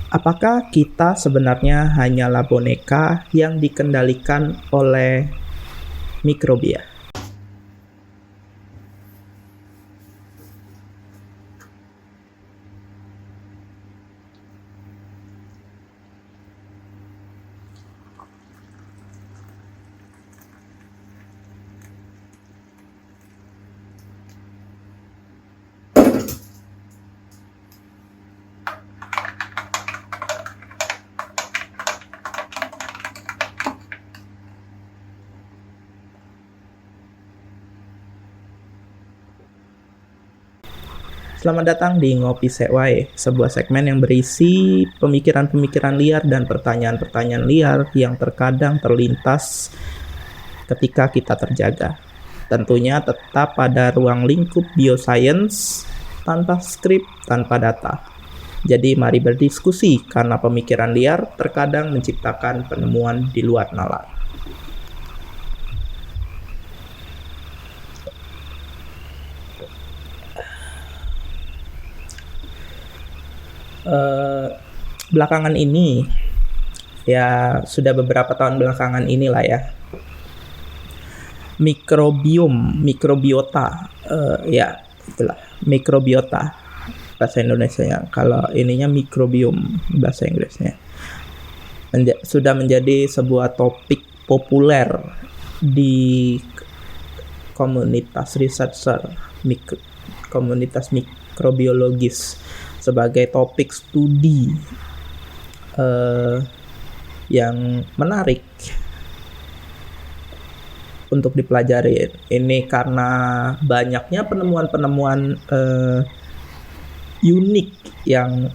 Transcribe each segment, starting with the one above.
Apakah kita sebenarnya hanyalah boneka yang dikendalikan oleh mikrobia? Selamat datang di Ngopi Sekwai, sebuah segmen yang berisi pemikiran-pemikiran liar dan pertanyaan-pertanyaan liar yang terkadang terlintas ketika kita terjaga. Tentunya tetap pada ruang lingkup bioscience, tanpa skrip, tanpa data. Jadi mari berdiskusi karena pemikiran liar terkadang menciptakan penemuan di luar nalar. Belakangan ini, ya sudah beberapa tahun belakangan inilah ya, mikrobiota, ya itulah mikrobiota bahasa Indonesianya. Kalau ininya mikrobiom bahasa Inggrisnya. Sudah menjadi sebuah topik populer di komunitas researcher, komunitas mikrobiologis sebagai topik studi yang menarik untuk dipelajari. Ini karena banyaknya penemuan-penemuan unik yang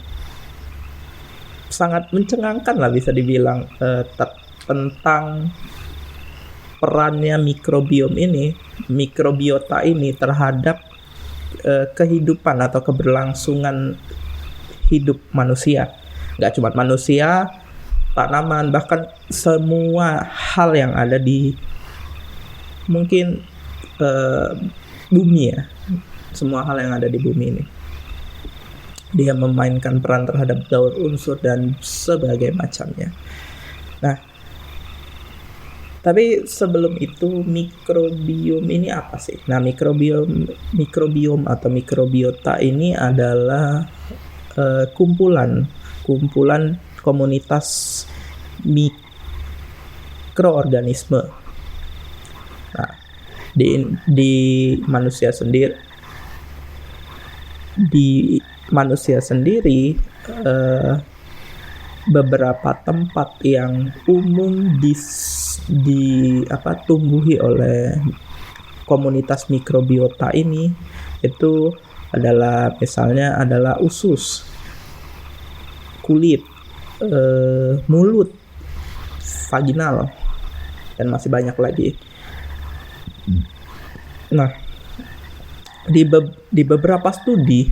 sangat mencengangkan lah bisa dibilang tentang perannya mikrobiota ini terhadap kehidupan atau keberlangsungan hidup manusia. Nggak cuma manusia, tanaman, bahkan semua hal yang ada di mungkin bumi ya. Semua hal yang ada di bumi ini. Dia memainkan peran terhadap daur unsur dan sebagainya macamnya. Nah, tapi sebelum itu mikrobiom ini apa sih? Nah, mikrobiom atau mikrobiota ini adalah kumpulan komunitas mikroorganisme. Nah, di manusia sendiri beberapa tempat yang umum tumbuhi oleh komunitas mikrobiota ini itu adalah misalnya adalah usus, kulit, mulut, vaginal, dan masih banyak lagi. Nah, di beberapa studi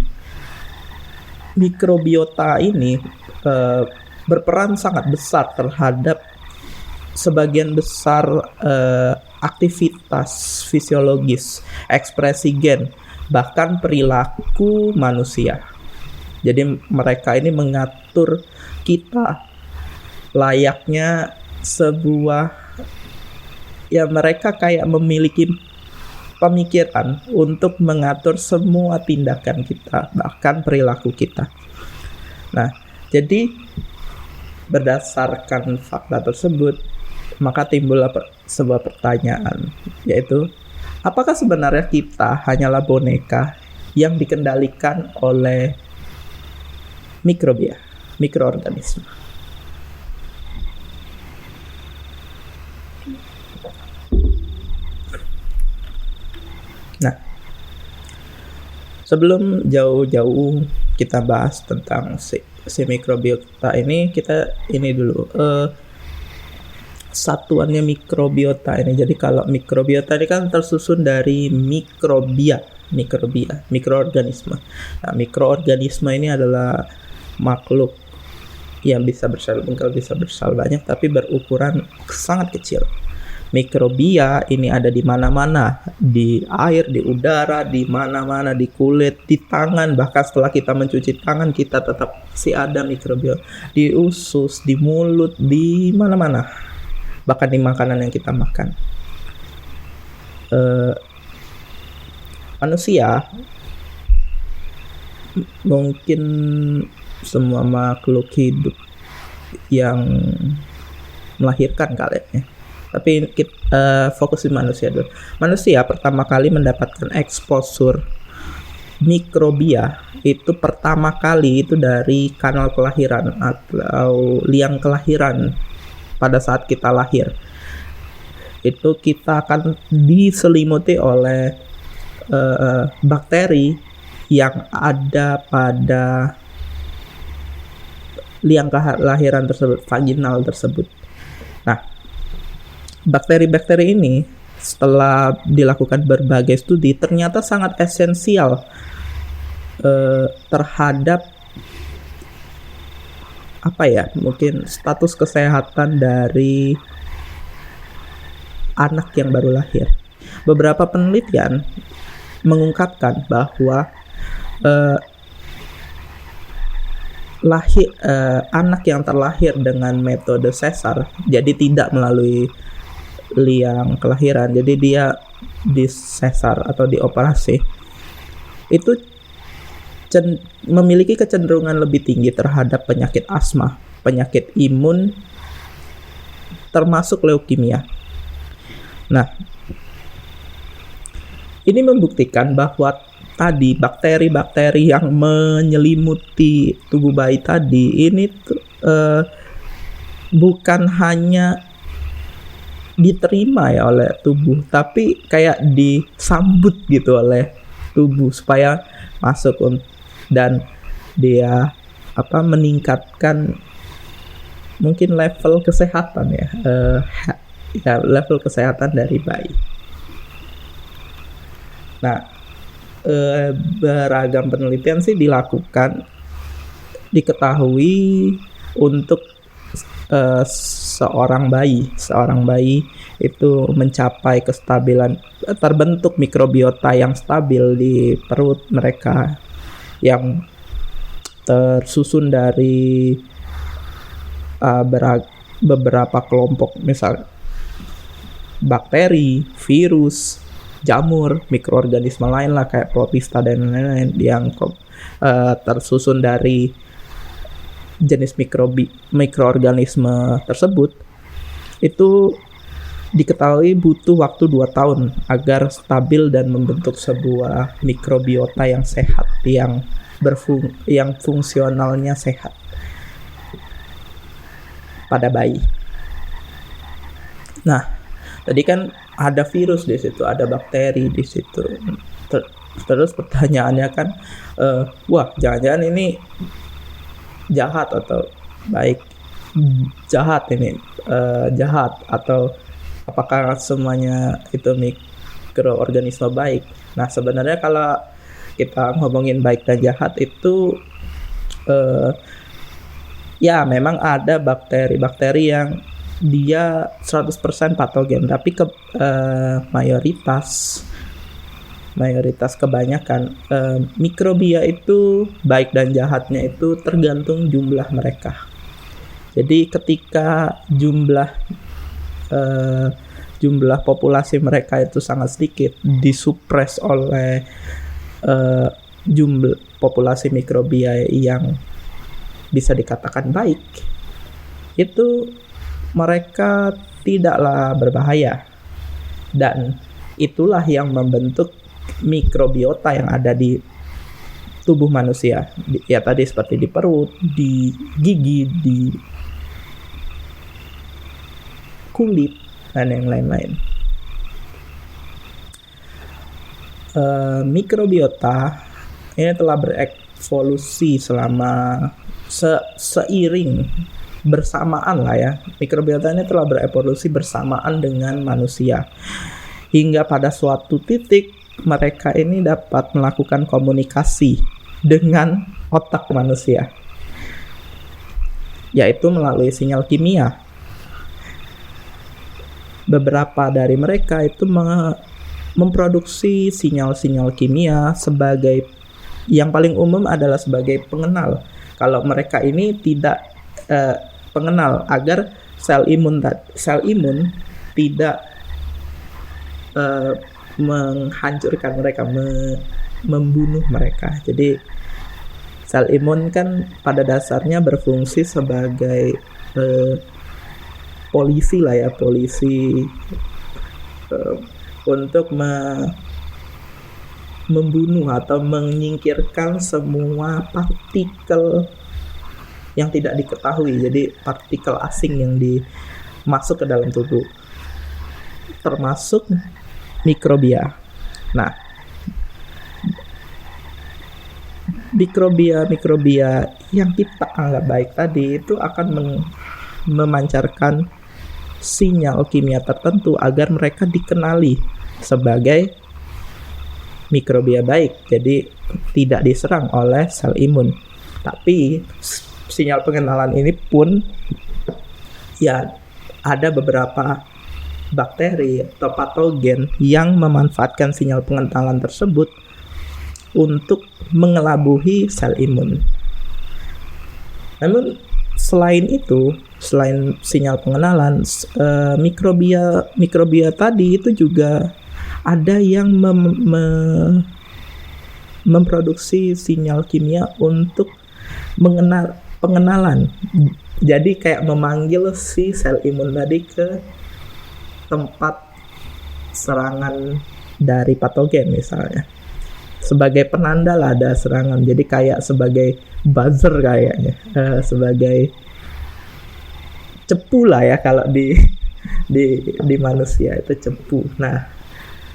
mikrobiota ini berperan sangat besar terhadap sebagian besar aktivitas fisiologis, ekspresi gen, bahkan perilaku manusia. Jadi mereka ini mengatur kita layaknya sebuah, ya mereka kayak memiliki pemikiran untuk mengatur semua tindakan kita, bahkan perilaku kita. Nah, jadi berdasarkan fakta tersebut, maka timbul sebuah pertanyaan, yaitu apakah sebenarnya kita hanyalah boneka yang dikendalikan oleh mikroorganisme? Nah, sebelum jauh-jauh kita bahas tentang si mikrobiota ini, kita ini dulu satuannya mikrobiota ini. Jadi kalau mikrobiota ini kan tersusun dari mikroorganisme. Nah, mikroorganisme ini adalah makhluk yang bisa bersel banyak tapi berukuran sangat kecil. Mikrobia ini ada di mana-mana, di air, di udara, di mana-mana, di kulit, di tangan, bahkan setelah kita mencuci tangan kita tetap masih ada mikrobia, di usus, di mulut, di mana-mana, bahkan di makanan yang kita makan. Manusia mungkin semua makhluk hidup yang melahirkan kali ya. Tapi kita fokus di manusia dulu. Manusia pertama kali mendapatkan exposure mikrobia itu pertama kali itu dari kanal kelahiran atau liang kelahiran. Pada saat kita lahir itu kita akan diselimuti oleh bakteri yang ada pada liang kelahiran tersebut, vaginal tersebut. Nah, bakteri-bakteri ini setelah dilakukan berbagai studi ternyata sangat esensial terhadap mungkin status kesehatan dari anak yang baru lahir. Beberapa penelitian mengungkapkan bahwa anak yang terlahir dengan metode sesar, jadi tidak melalui liang kelahiran, jadi dia disesar atau dioperasi, itu memiliki kecenderungan lebih tinggi terhadap penyakit asma, penyakit imun, termasuk leukemia. Nah, ini membuktikan bahwa tadi bakteri-bakteri yang menyelimuti tubuh bayi tadi ini bukan hanya diterima ya oleh tubuh, tapi kayak disambut gitu oleh tubuh supaya masuk dan dia meningkatkan mungkin level kesehatan level kesehatan dari bayi. Nah, beragam penelitian sih dilakukan, diketahui untuk seorang bayi itu mencapai kestabilan, terbentuk mikrobiota yang stabil di perut mereka yang tersusun dari beberapa kelompok, misal bakteri, virus, jamur, mikroorganisme lain lah kayak protista dan lain-lain yang tersusun dari jenis mikroorganisme tersebut. Itu diketahui butuh waktu 2 tahun agar stabil dan membentuk sebuah mikrobiota yang sehat, yang fungsionalnya sehat pada bayi. Nah, tadi kan ada virus di situ, ada bakteri di situ. Terus pertanyaannya kan, jangan-jangan ini jahat atau baik? Jahat ini, jahat atau apakah semuanya itu mikroorganisme baik? Nah, sebenarnya kalau kita ngomongin baik dan jahat itu ya memang ada bakteri-bakteri yang dia 100% patogen, tapi mayoritas kebanyakan mikrobia itu baik dan jahatnya itu tergantung jumlah mereka. Jadi ketika jumlah populasi mereka itu sangat sedikit, disupres oleh jumlah populasi mikrobia yang bisa dikatakan baik, itu mereka tidaklah berbahaya, dan itulah yang membentuk mikrobiota yang ada di tubuh manusia. Ya tadi seperti di perut, di gigi, di kulit, dan yang lain-lain. Mikrobiota ini telah berevolusi selama seiring bersamaan lah ya. Mikrobiota ini telah berevolusi bersamaan dengan manusia. Hingga pada suatu titik mereka ini dapat melakukan komunikasi dengan otak manusia, yaitu melalui sinyal kimia. beberapa dari mereka itu memproduksi sinyal-sinyal kimia sebagai, yang paling umum adalah sebagai pengenal. Kalau mereka ini tidak pengenal agar sel imun tidak menghancurkan mereka, membunuh mereka. Jadi sel imun kan pada dasarnya berfungsi sebagai polisi untuk membunuh atau menyingkirkan semua partikel yang tidak diketahui. Jadi partikel asing yang masuk ke dalam tubuh, termasuk mikrobia. Nah, mikrobia yang kita anggap baik tadi itu akan memancarkan sinyal kimia tertentu agar mereka dikenali sebagai mikrobia baik, jadi tidak diserang oleh sel imun. Tapi sinyal pengenalan ini pun ya ada beberapa bakteri atau patogen yang memanfaatkan sinyal pengenalan tersebut untuk mengelabuhi sel imun. Namun selain sinyal pengenalan, mikrobia tadi itu juga ada yang memproduksi sinyal kimia untuk pengenalan. Jadi kayak memanggil si sel imun tadi ke tempat serangan dari patogen misalnya. Sebagai penanda lah ada serangan. Jadi kayak sebagai buzzer kayaknya, sebagai cepu lah ya kalau di manusia itu cepu. Nah,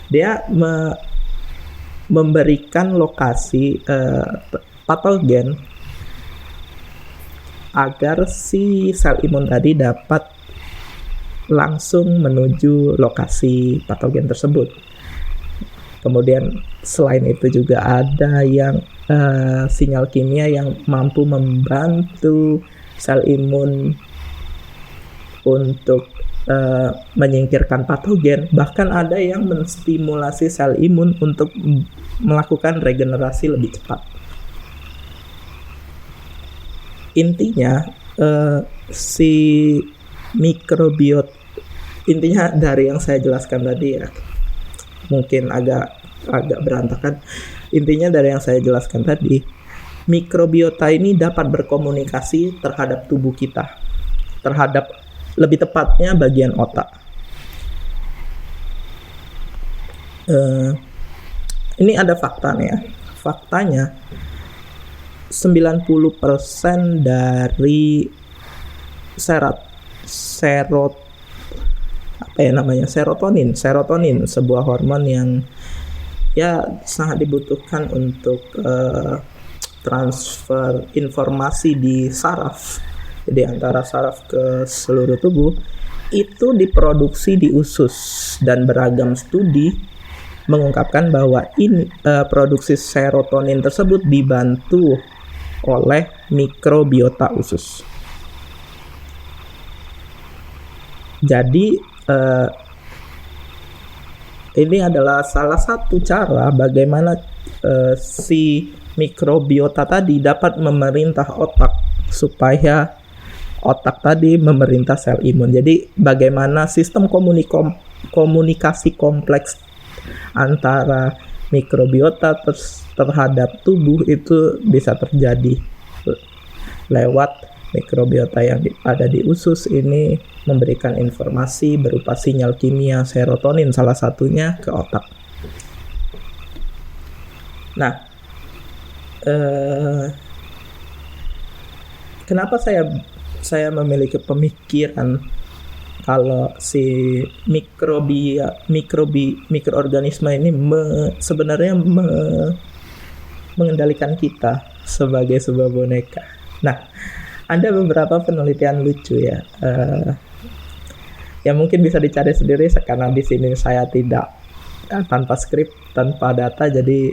dia memberikan lokasi patogen agar si sel imun tadi dapat langsung menuju lokasi patogen tersebut. Kemudian selain itu juga ada yang sinyal kimia yang mampu membantu sel imun untuk menyingkirkan patogen. Bahkan ada yang menstimulasi sel imun untuk melakukan regenerasi lebih cepat. Intinya si mikrobiot, intinya dari yang saya jelaskan tadi ya, mungkin agak berantakan. Intinya dari yang saya jelaskan tadi, mikrobiota ini dapat berkomunikasi terhadap tubuh kita, terhadap lebih tepatnya bagian otak. Ini ada faktanya. Faktanya 90% dari serotonin, sebuah hormon yang ya sangat dibutuhkan untuk transfer informasi di saraf, jadi antara saraf ke seluruh tubuh, itu diproduksi di usus. Dan beragam studi mengungkapkan bahwa produksi serotonin tersebut dibantu oleh mikrobiota usus. Jadi ini adalah salah satu cara bagaimana si mikrobiota tadi dapat memerintah otak supaya otak tadi memerintah sel imun. Jadi bagaimana sistem komunikasi kompleks antara mikrobiota terhadap tubuh itu bisa terjadi lewat mikrobiota yang ada di usus ini, memberikan informasi berupa sinyal kimia serotonin salah satunya ke otak. Nah, kenapa saya memiliki pemikiran kalau si mikroorganisme ini sebenarnya mengendalikan kita sebagai sebuah boneka. Nah, ada beberapa penelitian lucu ya, yang mungkin bisa dicari sendiri karena di sini saya tidak tanpa skrip, tanpa data, jadi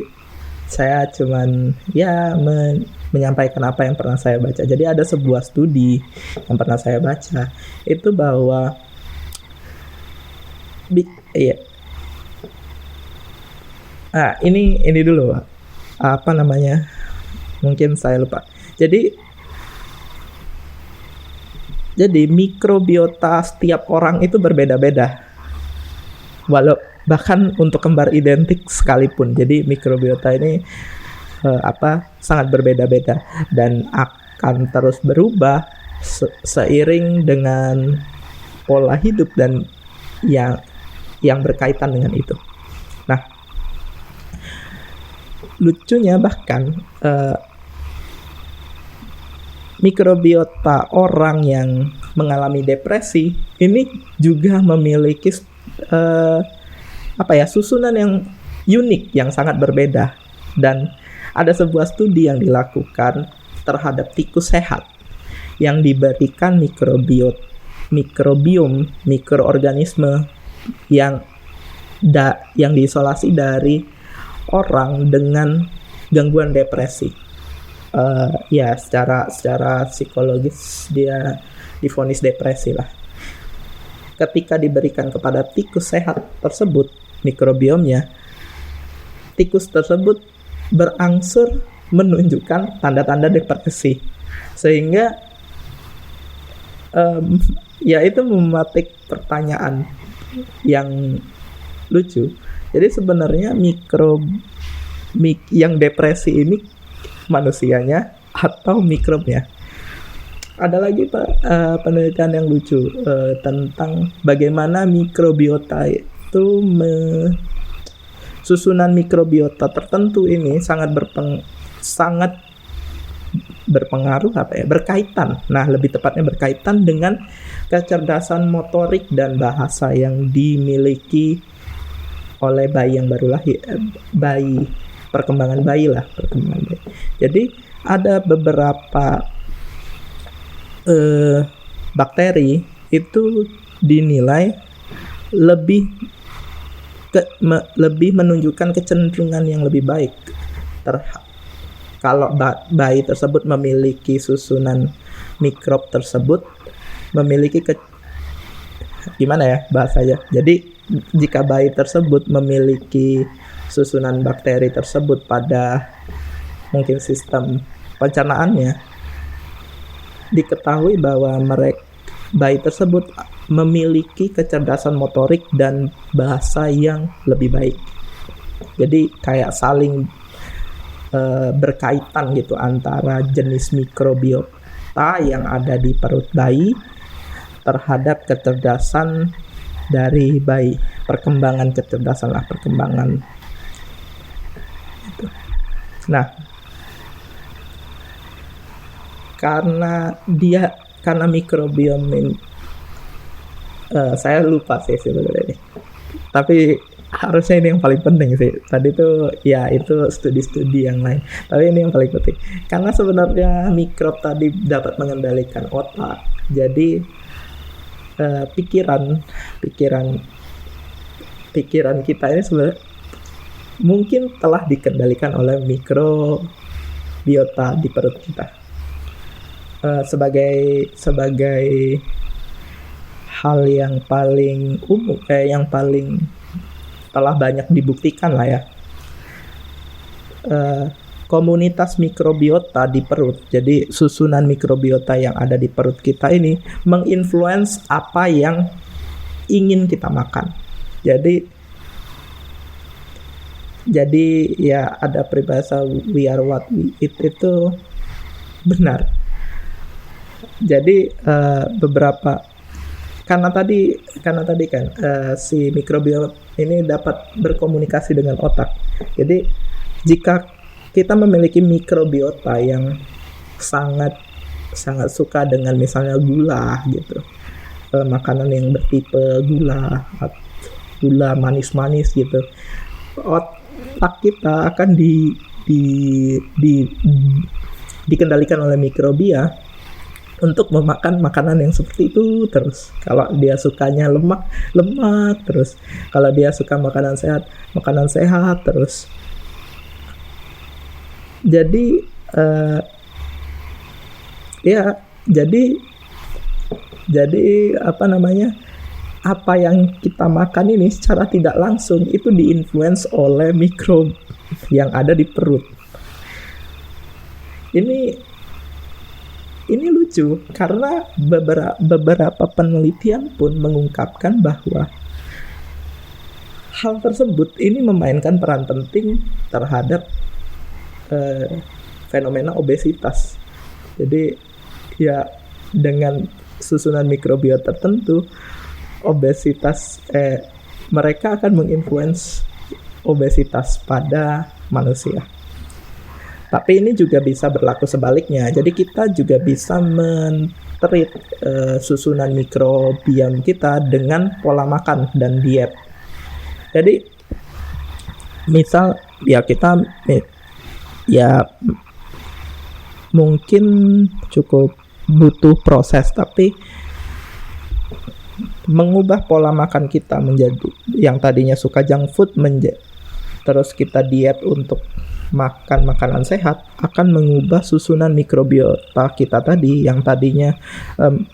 saya cuman ya menyampaikan apa yang pernah saya baca. Jadi ada sebuah studi yang pernah saya baca itu bahwa Iya. Ini dulu apa namanya? Mungkin saya lupa. Jadi mikrobiota setiap orang itu berbeda-beda. Walau bahkan untuk kembar identik sekalipun. Jadi mikrobiota ini sangat berbeda-beda dan akan terus berubah seiring dengan pola hidup dan yang berkaitan dengan itu. Nah, lucunya bahkan mikrobiota orang yang mengalami depresi ini juga memiliki susunan yang unik, yang sangat berbeda. Dan ada sebuah studi yang dilakukan terhadap tikus sehat yang diberikan mikroorganisme yang diisolasi dari orang dengan gangguan depresi. Secara psikologis dia divonis depresi lah. Ketika diberikan kepada tikus sehat tersebut mikrobiomnya, tikus tersebut berangsur menunjukkan tanda-tanda depresi, sehingga itu mematik pertanyaan yang lucu. Jadi sebenarnya yang depresi ini manusianya atau mikrobnya. Ada lagi penelitian yang lucu tentang bagaimana mikrobiota itu susunan mikrobiota tertentu ini sangat berpengaruh berkaitan. Nah, lebih tepatnya berkaitan dengan kecerdasan motorik dan bahasa yang dimiliki oleh bayi yang baru lahir, perkembangan bayi. Jadi ada beberapa bakteri itu dinilai lebih menunjukkan kecenderungan yang lebih baik kalau bayi tersebut memiliki susunan mikrob tersebut memiliki Jadi jika bayi tersebut memiliki susunan bakteri tersebut pada mungkin sistem pencernaannya, diketahui bahwa bayi tersebut memiliki kecerdasan motorik dan bahasa yang lebih baik. Jadi kayak saling berkaitan gitu antara jenis mikrobiota yang ada di perut bayi terhadap kecerdasan dari bayi, perkembangan itu. Nah, karena mikrobiom ini, saya lupa sih sebenarnya ini, tapi harusnya ini yang paling penting sih. Tadi tuh ya itu studi-studi yang lain, tapi ini yang paling penting karena sebenarnya mikrob tadi dapat mengendalikan otak. Jadi pikiran kita ini sebenarnya mungkin telah dikendalikan oleh mikrobiota di perut kita. Sebagai hal yang paling umum, yang paling telah banyak dibuktikan lah ya, komunitas mikrobiota di perut. Jadi susunan mikrobiota yang ada di perut kita ini menginfluence apa yang ingin kita makan. Jadi ya ada peribahasa we are what we eat itu benar. Jadi karena tadi kan si mikrobiota ini dapat berkomunikasi dengan otak. Jadi jika kita memiliki mikrobiota yang sangat suka dengan misalnya gula gitu, makanan yang bertipe gula manis-manis gitu, otak kita akan dikendalikan oleh mikrobia untuk memakan makanan yang seperti itu terus. Kalau dia sukanya lemak terus. Kalau dia suka makanan sehat terus. Jadi jadi apa yang kita makan ini secara tidak langsung itu diinfluence oleh mikrob yang ada di perut. Ini lucu karena beberapa penelitian pun mengungkapkan bahwa hal tersebut ini memainkan peran penting terhadap fenomena obesitas. Jadi ya dengan susunan mikrobiota tertentu, mereka akan menginfluence obesitas pada manusia. Tapi ini juga bisa berlaku sebaliknya. Jadi kita juga bisa men-treat susunan mikrobiom kita dengan pola makan dan diet. Jadi misal kita mungkin cukup butuh proses, tapi mengubah pola makan kita menjadi yang tadinya suka junk food terus kita diet untuk makan makanan sehat, akan mengubah susunan mikrobiota kita tadi yang tadinya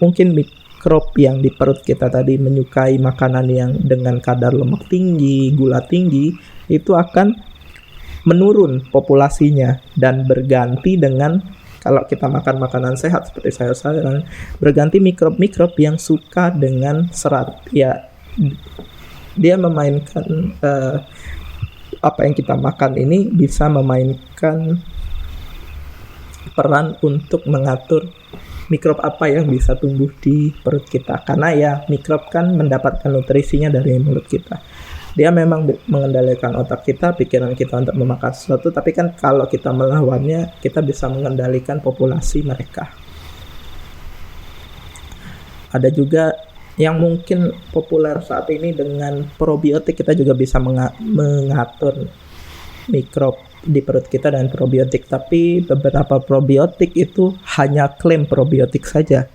mungkin mikrob yang di perut kita tadi menyukai makanan yang dengan kadar lemak tinggi, gula tinggi, itu akan menurun populasinya dan berganti dengan, kalau kita makan makanan sehat seperti sayur-sayuran, berganti mikrob-mikrob yang suka dengan serat. Ya, dia memainkan apa yang kita makan ini bisa memainkan peran untuk mengatur mikrob apa yang bisa tumbuh di perut kita. Karena ya mikrob kan mendapatkan nutrisinya dari mulut kita. Dia memang mengendalikan otak kita, pikiran kita untuk memakan sesuatu, tapi kan kalau kita melawannya, kita bisa mengendalikan populasi mereka. Ada juga yang mungkin populer saat ini dengan probiotik, kita juga bisa mengatur mikrob di perut kita dengan probiotik. Tapi beberapa probiotik itu hanya klaim probiotik saja,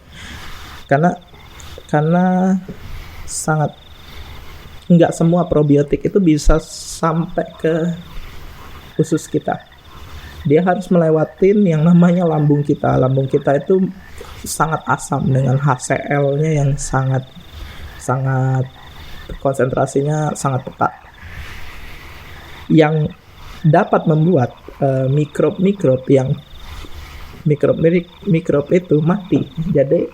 karena sangat nggak semua probiotik itu bisa sampai ke usus kita. Dia harus melewatin yang namanya lambung kita. Lambung kita itu sangat asam dengan HCl-nya yang sangat konsentrasinya sangat pekat, yang dapat membuat mikrob itu mati. Jadi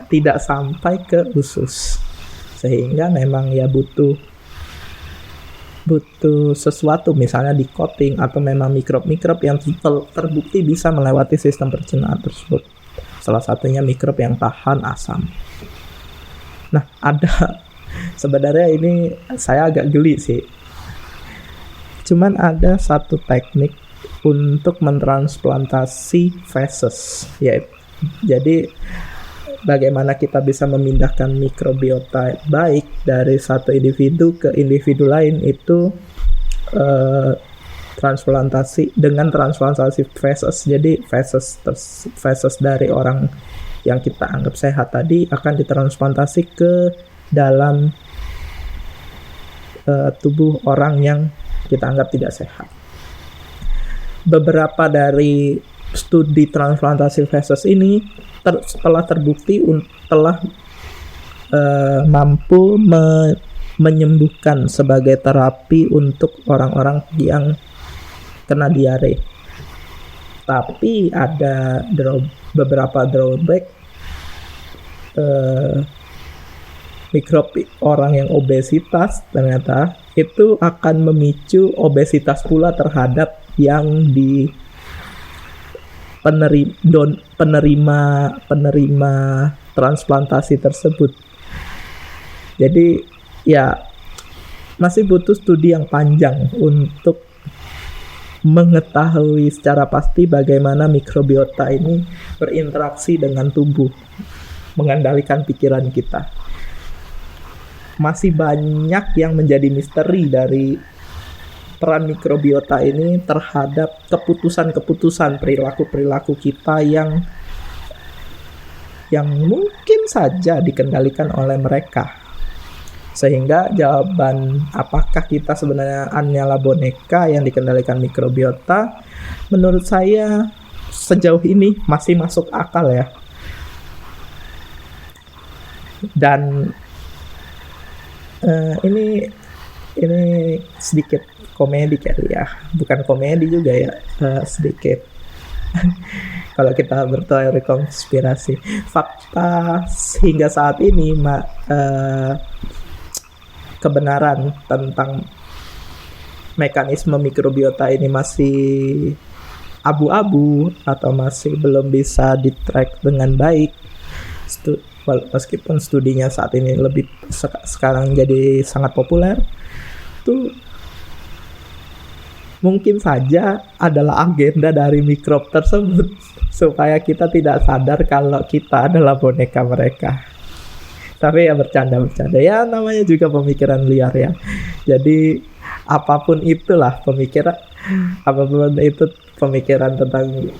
tidak sampai ke usus, sehingga memang ya butuh sesuatu, misalnya di coating, atau memang mikrob-mikrob yang terbukti bisa melewati sistem pencernaan tersebut. Salah satunya mikrob yang tahan asam. Nah, sebenarnya ini saya agak geli sih. Cuman ada satu teknik untuk mentransplantasi feses, yaitu jadi bagaimana kita bisa memindahkan mikrobiota baik dari satu individu ke individu lain, itu transplantasi feses. Jadi feses dari orang yang kita anggap sehat tadi akan ditransplantasi ke dalam tubuh orang yang kita anggap tidak sehat. Beberapa dari studi transplantasi feses ini telah terbukti telah mampu menyembuhkan sebagai terapi untuk orang-orang yang kena diare. Tapi ada beberapa drawback. Mikrob orang yang obesitas ternyata itu akan memicu obesitas pula terhadap yang di penerima transplantasi tersebut. Jadi ya masih butuh studi yang panjang untuk mengetahui secara pasti bagaimana mikrobiota ini berinteraksi dengan tubuh, mengendalikan pikiran kita. Masih banyak yang menjadi misteri dari peran mikrobiota ini terhadap keputusan-keputusan perilaku kita yang mungkin saja dikendalikan oleh mereka. Sehingga jawaban apakah kita sebenarnya hanyalah boneka yang dikendalikan mikrobiota, menurut saya sejauh ini masih masuk akal ya. Dan Ini sedikit komedi kali ya, bukan komedi juga ya, sedikit kalau kita berteori konspirasi. Fakta hingga saat ini kebenaran tentang mekanisme mikrobiota ini masih abu-abu atau masih belum bisa di-track dengan baik. Meskipun studinya saat ini lebih sekarang jadi sangat populer, itu mungkin saja adalah agenda dari mikrob tersebut supaya kita tidak sadar kalau kita adalah boneka mereka. Tapi ya bercanda ya, namanya juga pemikiran liar ya. Jadi apapun itu pemikiran tentang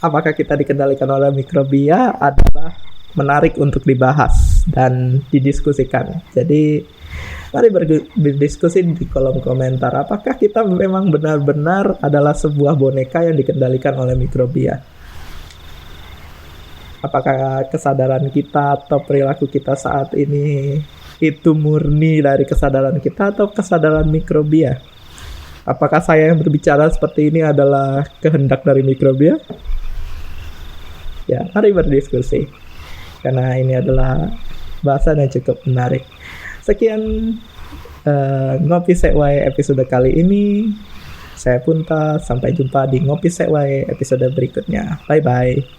apakah kita dikendalikan oleh mikrobia adalah menarik untuk dibahas dan didiskusikan. Jadi mari berdiskusi di kolom komentar, apakah kita memang benar-benar adalah sebuah boneka yang dikendalikan oleh mikrobia? Apakah kesadaran kita atau perilaku kita saat ini itu murni dari kesadaran kita atau kesadaran mikrobia? Apakah saya yang berbicara seperti ini adalah kehendak dari mikrobia? Ya, mari berdiskusi, karena ini adalah bahasan yang cukup menarik. Sekian Ngopi Sekwai episode kali ini. Saya Punta, sampai jumpa di Ngopi Sekwai episode berikutnya. Bye-bye.